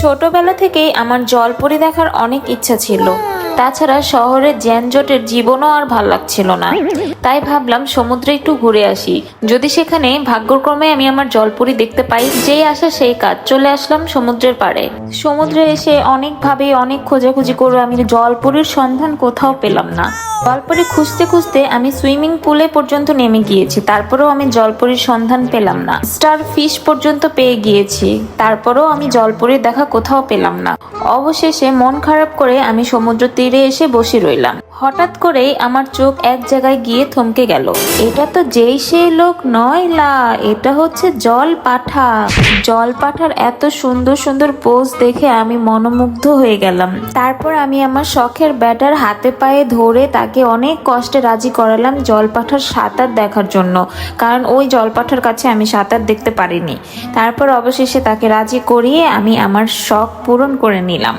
ছোটবেলা থেকেই আমার জলপরি দেখার অনেক ইচ্ছা ছিল। তাছাড়া শহরের যানজটের জীবনও আর ভাল লাগছিল না। তাই ভাবলাম সমুদ্রে একটু ঘুরে আসি, যদি সেখানে ভাগ্যক্রমে আমি আমার জলপরি দেখতে পাই। যেই আসা সেই কাজ, চলে আসলাম সমুদ্রের পাড়ে। সমুদ্রে এসে অনেক খোঁজাখুঁজি করে আমি জলপরির সন্ধান কোথাও পেলাম না। জলপরি খুঁজতে খুঁজতে আমি সুইমিং পুলে পর্যন্ত নেমে গিয়েছি, তারপরেও আমি জলপরির সন্ধান পেলাম না। স্টার ফিশ পর্যন্ত পেয়ে গিয়েছি, তারপরেও আমি জলপরির দেখা কোথাও পেলাম না। অবশেষে মন খারাপ করে আমি সমুদ্র তীরে এসে বসে রইলাম। হঠাৎ করেই আমার চোখ এক জায়গায় গিয়ে থমকে গেল। এটা তো যেই সেই লোক নয় লা, এটা হচ্ছে জল পাঠা। জল পাঠার এত সুন্দর সুন্দর পোজ দেখে আমি মনোমুগ্ধ হয়ে গেলাম। তারপর আমি আমার শখের ব্যাটার হাতে পায়ে ধরে তাকে অনেক কষ্টে রাজি করালাম জল পাঠার সাঁতার দেখার জন্য, কারণ ওই জল পাঠার কাছে আমি সাঁতার দেখতে পারিনি। তারপর অবশেষে তাকে রাজি করিয়ে আমি আমার শখ পূরণ করে নিলাম।